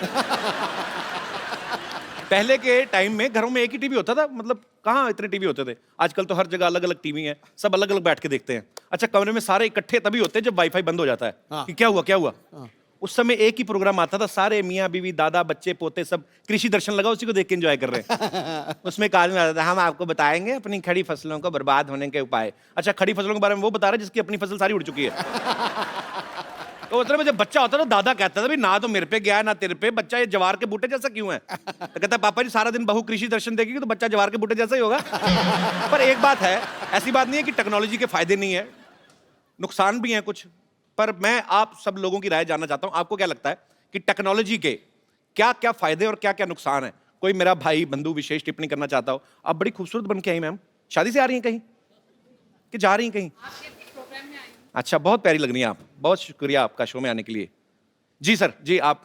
पहले के टाइम में घरों में एक ही टीवी होता था, मतलब कहाँ इतने टीवी होते थे। आजकल तो हर जगह अलग अलग टीवी है, सब अलग अलग बैठ के देखते हैं। अच्छा कमरे में सारे इकट्ठे तभी होते हैं जब वाईफाई बंद हो जाता है कि क्या हुआ क्या हुआ। उस समय एक ही प्रोग्राम आता था, सारे मियाँ बीवी दादा बच्चे पोते सब, कृषि दर्शन लगा, उसी को देख के एंजॉय कर रहे हैं। उसमें एक आदमी आता था, हम आपको बताएंगे अपनी खड़ी फसलों को बर्बाद होने के उपाय। अच्छा खड़ी फसलों के बारे में वो बता रहा है जिसकी अपनी फसल सारी उड़ चुकी है। तो मतलब जब बच्चा होता था तो दादा कहता था भी ना तो मेरे पे गया है ना तेरे पे, बच्चा ये जवार के बूटे जैसा क्यों है? तो कहता पापा जी सारा दिन बहू कृषि दर्शन देखेगी तो बच्चा जवार के बूटे जैसा ही होगा। पर एक बात है, ऐसी बात नहीं है कि टेक्नोलॉजी के फायदे नहीं है, नुकसान भी हैं कुछ। पर मैं आप सब लोगों की राय जानना चाहता हूं, आपको क्या लगता है कि टेक्नोलॉजी के क्या क्या फायदे और क्या क्या नुकसान है? कोई मेरा भाई बंधु विशेष टिप्पणी करना चाहता हो। आप बड़ी खूबसूरत बन के आई मैम, शादी से आ रही हैं कहीं कि जा रही हैं कहीं? अच्छा, बहुत प्यारी लग रही हैं आप, बहुत शुक्रिया आपका शो में आने के लिए। जी सर, जी आप।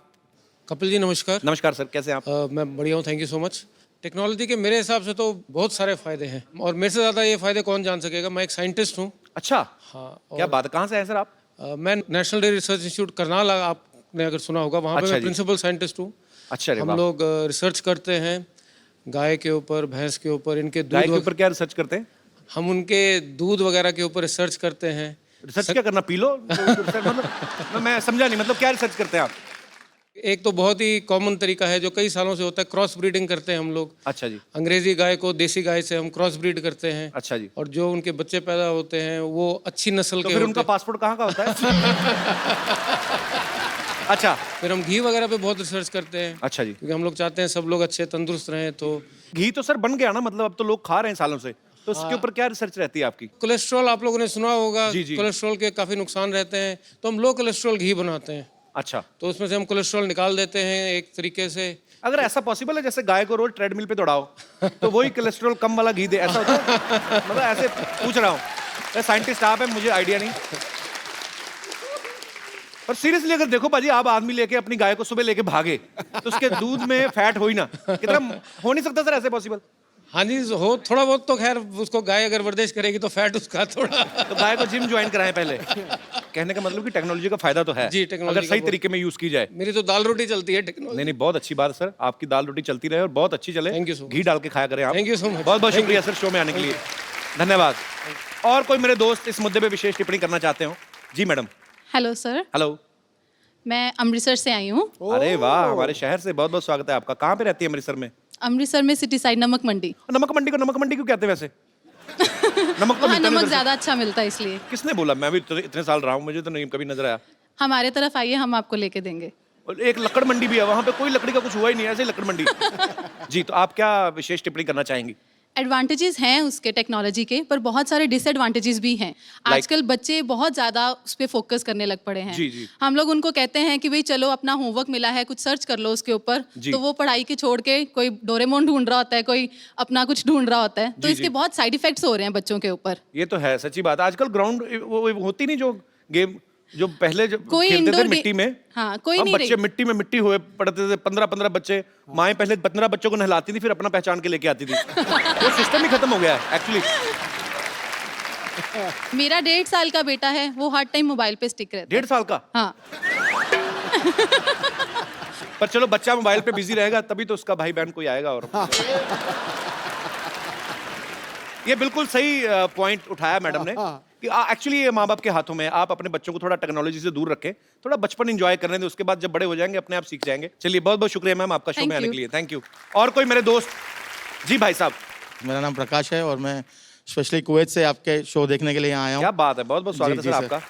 कपिल जी नमस्कार। नमस्कार सर, कैसे हैं आप? मैं बढ़िया हूँ, thank you so much. Technology के मेरे हिसाब से तो बहुत सारे फायदे हैं और मेरे से ज़्यादा ये फायदे कौन जान सकेगा। मैं एक साइंटिस्ट हूँ। अच्छा, हाँ। क्या बात, कहाँ से हैं सर आप? मैं national dairy research institute Karnal, आपने अगर सुना होगा, वहाँ पे अच्छा मैं जी। प्रिंसिपल साइंटिस्ट हूँ। अच्छा, अरे हम वाह। लोग रिसर्च करते हैं गाय के ऊपर, भैंस के ऊपर, इनके गाय दूध के ऊपर क्या रिसर्च करते हैं? हम उनके दूध वगैरह के ऊपर रिसर्च करते हैं। रिसर्च क्या करना, पी लो? मतलब मैं समझा नहीं, मतलब क्या रिसर्च करते हैं आप? एक तो बहुत ही कॉमन तरीका है जो कई सालों से होता है, क्रॉस ब्रीडिंग करते हैं हम लोग। अच्छा जी। अंग्रेजी गाय को देसी गाय से हम क्रॉस ब्रीड करते हैं। अच्छा जी। और जो उनके बच्चे पैदा होते हैं वो अच्छी नस्ल तो के फिर होते उनका हैं। पासपोर्ट कहाँ का होता है? अच्छा। फिर हम घी वगैरह पे बहुत रिसर्च करते हैं। अच्छा जी। क्योंकि हम लोग चाहते हैं सब लोग अच्छे तंदुरुस्त रहें। तो घी तो सर बन गया ना, मतलब अब तो लोग खा रहे हैं सालों से, तो उसके ऊपर क्या रिसर्च रहती है आपकी? कोलेस्ट्रॉल आप लोगों ने सुना होगा। जी, जी। कोलेस्ट्रॉल के काफी नुकसान रहते हैं, तो हम लो कोलेस्ट्रॉल घी बनाते हैं। अच्छा, तो उसमें से हम कोलेस्ट्रॉल निकाल देते हैं एक तरीके से। अगर ऐसा पॉसिबल है जैसे गाय को रोज ट्रेडमिल पे दौड़ाओ तो वही कोलेस्ट्रॉल कम वाला घी दे, ऐसा होता है? मतलब ऐसे पूछ रहा हूँ, साइंटिस्ट आप हैं, मुझे आइडिया नहीं। पर सीरियसली अगर देखो पाजी, आप आदमी लेके अपनी गाय को सुबह लेके भागे तो उसके दूध में फैट हो ही ना, कितना हो नहीं सकता सर ऐसे पॉसिबल? हाँ जी, हो थोड़ा बहुत तो खैर, उसको गाय अगर वर्जिश करेगी तो फैट उसका थोड़ा। तो गाय को जिम ज्वाइन कराएं पहले। कहने का मतलब कि टेक्नोलॉजी का फायदा तो है जी, टेक्नोलॉजी अगर का सही बहुत- तरीके में यूज की जाए। मेरी तो दाल रोटी चलती है टेक्नोलॉजी। नहीं नहीं, बहुत अच्छी बात है सर, आपकी दाल रोटी चलती रहे और बहुत अच्छी चले। Thank you so much. घी डाल के खाया करें आप। Thank you so much. बहुत बहुत Thank शुक्रिया you. सर शो में आने के लिए, धन्यवाद। और कोई मेरे दोस्त इस मुद्दे पे विशेष टिप्पणी करना चाहते हो? जी मैडम। Hello sir, hello. मैं अमृतसर से आई हूँ। अरे वाह, हमारे शहर से बहुत बहुत स्वागत है आपका। कहाँ पे रहती है अमृतसर में? अमृतसर में सिटी साइड नमक मंडी। नमक मंडी को नमक मंडी क्यों कहते हैं वैसे? नमक तो वहाँ मिलता नहीं नमक उधर से। ज़्यादा अच्छा मिलता है इसलिए। किसने बोला? मैं भी इतने साल रहा हूँ, मुझे तो नहीं कभी नजर आया। हमारे तरफ आइए, हम आपको लेके देंगे। और एक लकड़ मंडी भी है, वहाँ पे कोई लकड़ी का कुछ हुआ ही नहीं है, ऐसे ही लकड़ मंडी। जी, तो आप क्या विशेष टिप्पणी करना चाहेंगी? एडवांटेजेस हैं उसके टेक्नोलॉजी के, पर बहुत सारे डिसएडवांटेजेस भी हैं। आजकल बच्चे बहुत ज़्यादा उस पर फोकस करने लग पड़े हैं। जी, जी। हम लोग उनको कहते हैं कि भाई चलो अपना होमवर्क मिला है, कुछ सर्च कर लो उसके ऊपर, जी। तो वो पढ़ाई के छोड़ के कोई डोरेमोन ढूंढ रहा होता है, कोई अपना कुछ ढूंढ रहा होता है। तो जी, इसके जी। बहुत साइड इफेक्ट्स हो रहे हैं बच्चों के ऊपर। ये तो है, सच्ची बात है। आजकल ग्राउंड वो होती नहीं, जो गेम जो पहले जो कोई खेलते थे indoor मिट्टी में। हाँ, कोई हम नहीं बच्चे रही। मिट्टी में मिट्टी हुए पड़ते थे, 15-15 बच्चे। माएँ पहले 15 बच्चों को नहलाती थी, फिर अपना पहचान के लेके आती थी। वो सिस्टम ही खत्म हो गया है एक्चुअली। मेरा 1.5 साल का बेटा है, वो हर टाइम मोबाइल पे स्टिक रहता है। 1.5 साल का? हाँ। पर चलो, बच्चा मोबाइल पे बिजी रहेगा तभी तो उसका भाई बहन कोई आएगा। और ये बिल्कुल सही पॉइंट उठाया मैडम ने कि एक्चुअली ये माँ बाप के हाथों में है। आप अपने बच्चों को थोड़ा टेक्नोलॉजी से दूर रखें, थोड़ा बचपन एंजॉय करने दें, उसके बाद जब बड़े हो जाएंगे अपने आप सीख जाएंगे। चलिए, बहुत बहुत शुक्रिया मैम आपका शो Thank में आने you. के लिए, थैंक यू। और कोई मेरे दोस्त? जी भाई साहब। मेरा नाम प्रकाश है और मैं स्पेशली कुवैत से आपके शो देखने के लिए यहाँ आया हूँ। क्या बात है, बहुत बहुत स्वागत है जी, सर जी, आपका।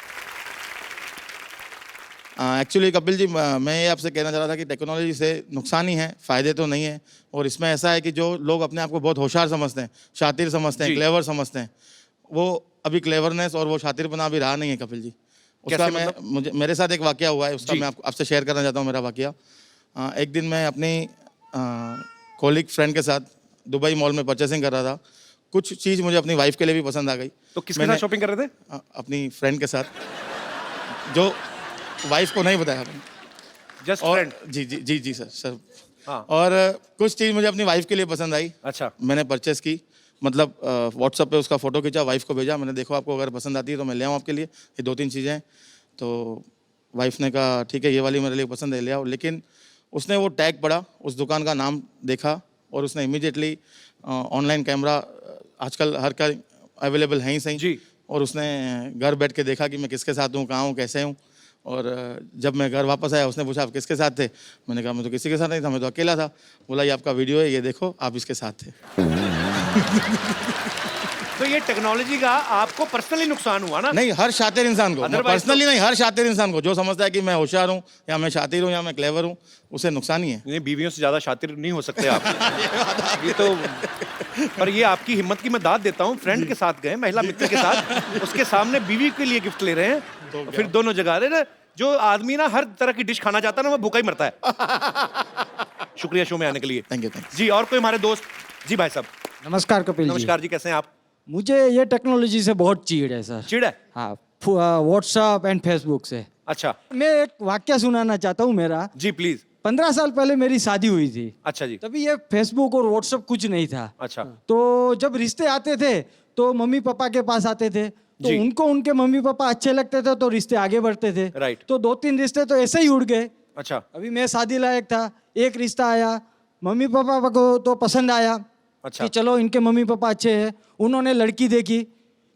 एक्चुअली कपिल जी, मैं ये आपसे कहना चाह रहा था कि टेक्नोलॉजी से नुकसान ही है, फ़ायदे तो नहीं है। और इसमें ऐसा है कि जो लोग अपने आप को बहुत होशियार समझते हैं, शातिर समझते हैं, जी। क्लेवर समझते हैं, वो अभी क्लेवरनेस और वो शातिरपना अभी रहा नहीं है कपिल जी। उसका कैसे मैं मतलब? मुझे मेरे साथ एक वाकया हुआ है, उसका जी। मैं आपसे शेयर करना चाहता हूँ मेरा वाकया। एक दिन मैं अपनी कॉलीग फ्रेंड के साथ दुबई मॉल में परचेसिंग कर रहा था। कुछ चीज़ मुझे अपनी वाइफ के लिए भी पसंद आ गई। तो किसके साथ शॉपिंग कर रहे थे? अपनी फ्रेंड के साथ, जो वाइफ को नहीं बताया मैंने। जस्ट और फ्रेंड? जी जी जी जी सर। हाँ। और कुछ चीज़ मुझे अपनी वाइफ के लिए पसंद आई। अच्छा। मैंने परचेस की, मतलब व्हाट्सएप पे उसका फ़ोटो खींचा, वाइफ को भेजा। मैंने देखो आपको अगर पसंद आती है तो मैं ले आऊँ आपके लिए, ये 2-3 चीज़ें हैं। तो वाइफ ने कहा ठीक है, ये वाली मेरे लिए पसंद है, ले आओ। लेकिन उसने वो टैग पढ़ा, उस दुकान का नाम देखा और उसने इमीडिएटली ऑनलाइन कैमरा आजकल हर का अवेलेबल है ही सही जी। और उसने घर बैठ के देखा कि मैं किसके साथ हूँ, कहाँ हूँ, कैसे हूँ। और जब मैं घर वापस आया, उसने पूछा आप किसके साथ थे? मैंने कहा मैं तो किसी के साथ नहीं था, मैं तो अकेला था। बोला ये आपका वीडियो है, ये देखो आप इसके साथ थे। तो तो ये टेक्नोलॉजी का आपको पर्सनली नुकसान हुआ ना? नहीं, हर शातिर इंसान को, Otherwise पर्सनली नहीं, हर शातिर इंसान को जो समझता है कि मैं होशियार हूँ या मैं शातिर हूँ या मैं क्लेवर हूँ, उसे नुकसान ही है। नहीं, बीवियों से ज्यादा शातिर नहीं हो सकते आप। ये तो, पर ये आपकी हिम्मत की मैं दाद देता हूँ। फ्रेंड के साथ गए, महिला मित्र के साथ, उसके सामने बीवी के लिए गिफ्ट ले रहे हैं, तो फिर दोनों जगह। अरे जो आदमी ना हर तरह की डिश खाना चाहता है ना, वो भूखा ही मरता है। शुक्रिया शो में आने के लिए। Thank you. जी, और कोई हमारे दोस्त? जी भाई साहब। नमस्कार कपिल जी। नमस्कार जी, कैसे हैं आप? मुझे ये टेक्नोलॉजी से बहुत चिढ़ है सर। चिढ़ है? हाँ, व्हाट्सएप एंड फेसबुक से। अच्छा, मैं एक वाक्य सुनाना चाहता हूँ मेरा। जी प्लीज। 15 साल पहले मेरी शादी हुई थी। अच्छा जी। तभी ये फेसबुक और व्हाट्सएप कुछ नहीं था। अच्छा। तो जब रिश्ते आते थे तो मम्मी पापा के पास आते थे, तो जी। उनको उनके मम्मी पापा अच्छे लगते थे तो रिश्ते आगे बढ़ते थे। राइट। तो 2-3 रिश्ते तो ऐसे ही उड़ गए। अच्छा। अभी मैं शादी लायक था, एक रिश्ता आया, मम्मी पापा को तो पसंद आया। अच्छा। कि चलो इनके मम्मी पापा अच्छे हैं। उन्होंने लड़की देखी,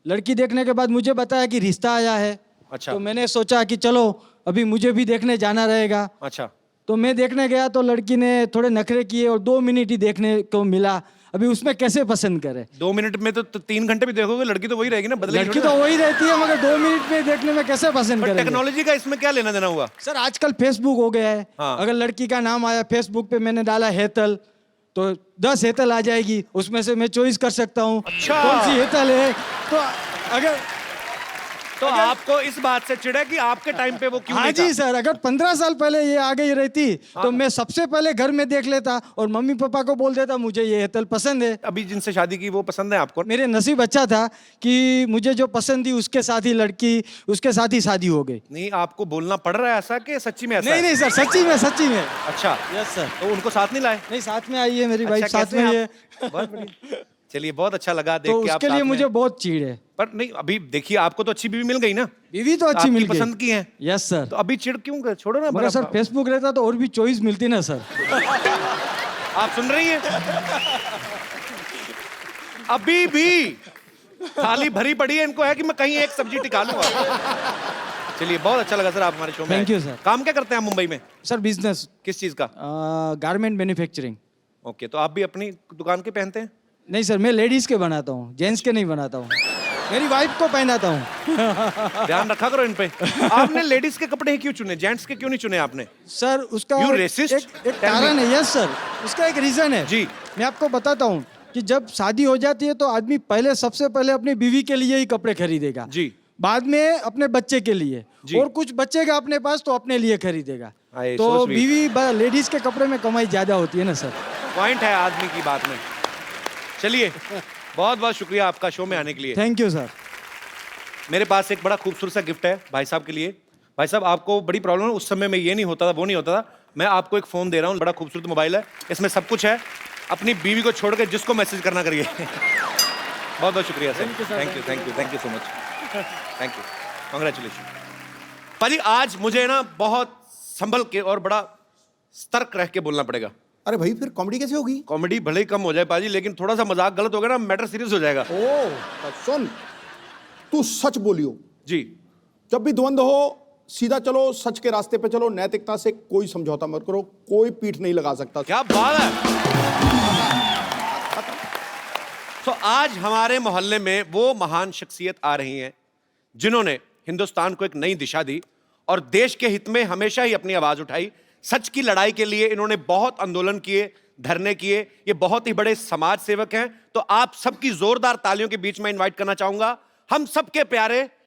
लड़की देखने के बाद मुझे बताया कि रिश्ता आया है। अच्छा। तो मैंने सोचा कि चलो अभी मुझे भी देखने जाना रहेगा। अच्छा। तो मैं देखने गया तो लड़की ने थोड़े नखरे किए और 2 मिनट ही देखने को मिला। अभी उसमें कैसे पसंद करे? 2 मिनट में तो 3 घंटे भी देखोगे, लड़की तो वही रहेगी ना, बदलेगी लड़की थोड़ी तो ना। वही रहती है, मगर 2 मिनट में देखने में कैसे पसंद पर करेंगे? टेक्नोलॉजी का इसमें क्या लेना देना हुआ? सर आजकल फेसबुक हो गया है। हाँ। अगर लड़की का नाम आया फेसबुक पे, मैंने डाला हेतल, तो 10 हेतल आ जाएगी, उसमें से मैं चॉइस कर सकता हूँ अच्छा। कौन सी हेतल है। तो अगर आपको इस बात से चिढ़ है कि आपके टाइम पे वो क्यों हाँ नहीं जी था? सर, अगर 15 साल पहले ये आ गई रहती हाँ। तो मैं सबसे पहले घर में देख लेता और मम्मी पापा को बोल देता मुझे ये हेतल पसंद है। अभी जिनसे शादी की वो पसंद है आपको? मेरे नसीब अच्छा था कि मुझे जो पसंद थी उसके साथ ही लड़की, उसके साथ ही शादी हो गई। नहीं, आपको बोलना पड़ रहा है ऐसा कि सच्ची में ऐसा नहीं है? नहीं सर, सच्ची में सच्ची में। अच्छा। Yes sir. तो उनको साथ नहीं लाए? नहीं, साथ में आई है मेरी वाइफ, अच्छा, साथ कैसे में ही आप? है। बहुत बढ़िया। चलिए, बहुत अच्छा लगा देख तो के आप उसके लिए साथ में मुझे हैं। बहुत चिढ़ है। पर नहीं, अभी देखिए आपको तो अच्छी बीवी मिल गई ना। बीवी तो अच्छी आपकी मिल गई, पसंद की है। Yes sir. तो अभी चिढ़ क्यों कर? छोड़ो ना। मगर सर फेसबुक रहता तो और भी चॉइस मिलती ना सर। आप सुन रही हैं? अभी भी थाली भरी पड़ी है, इनको है कि मैं कहीं एक सब्जी टिका लूंगा। चलिए, बहुत अच्छा लगा सर आप हमारे शो में Thank आए। you, sir. काम क्या करते हैं आप मुंबई में? Sir business. किस चीज का? Garment manufacturing. ओके, तो आप भी अपनी दुकान के पहनते हैं? नहीं सर, मैं लेडीज के बनाता हूँ, जेंट्स के नहीं बनाता हूँ। मेरी वाइफ को पहनाता हूँ। ध्यान रखा करो इन पे। आपने लेडीज के कपड़े ही क्यों चुने, जेंट्स के क्यों नहीं चुने आपने? सर उसका You एक racist? कारण है। यस सर, उसका एक रीजन है। जी। मैं आपको बताता हूँ कि जब शादी हो जाती है तो आदमी पहले सबसे पहले अपनी बीवी के लिए ही कपड़े खरीदेगा। जी। बाद में अपने बच्चे के लिए, जी। और कुछ बचेगा अपने पास तो अपने लिए खरीदेगा। आए, तो so sweet। बीवी लेडीज के कपड़े में कमाई ज्यादा होती है ना सर। पॉइंट है आदमी की बात में। चलिए, बहुत बहुत शुक्रिया आपका शो में आने के लिए। Thank you sir. मेरे पास एक बड़ा खूबसूरत सा गिफ्ट है भाई साहब के लिए। भाई साहब, आपको बड़ी प्रॉब्लम है, उस समय में ये नहीं होता था, वो नहीं होता था। मैं आपको एक फोन दे रहा हूँ, बड़ा खूबसूरत मोबाइल है, इसमें सब कुछ है। अपनी बीवी को छोड़ के जिसको मैसेज करना करिए। बहुत बहुत शुक्रिया sir. Thank you thank you thank you so much. Thank you, congratulation. पाजी, आज मुझे ना बहुत संभल के और बड़ा सतर्क रह के बोलना पड़ेगा। अरे भाई, फिर कॉमेडी कैसे होगी? कॉमेडी भले ही कम हो जाए पाजी, लेकिन थोड़ा सा मजाक गलत हो गया ना, मैटर सीरियस हो जाएगा। ओ सुन, तू सच बोलियो। जी। जब भी द्वंद्व हो सीधा चलो, सच के रास्ते पे चलो, नैतिकता से कोई समझौता मत करो, कोई पीठ नहीं लगा सकता। क्या बात है। तो आज हमारे मोहल्ले में वो महान शख्सियत आ रही हैं जिन्होंने हिंदुस्तान को एक नई दिशा दी और देश के हित में हमेशा ही अपनी आवाज उठाई। सच की लड़ाई के लिए इन्होंने बहुत आंदोलन किए, धरने किए। ये बहुत ही बड़े समाज सेवक हैं। तो आप सबकी जोरदार तालियों के बीच में इनवाइट करना चाहूंगा हम सबके प्यारे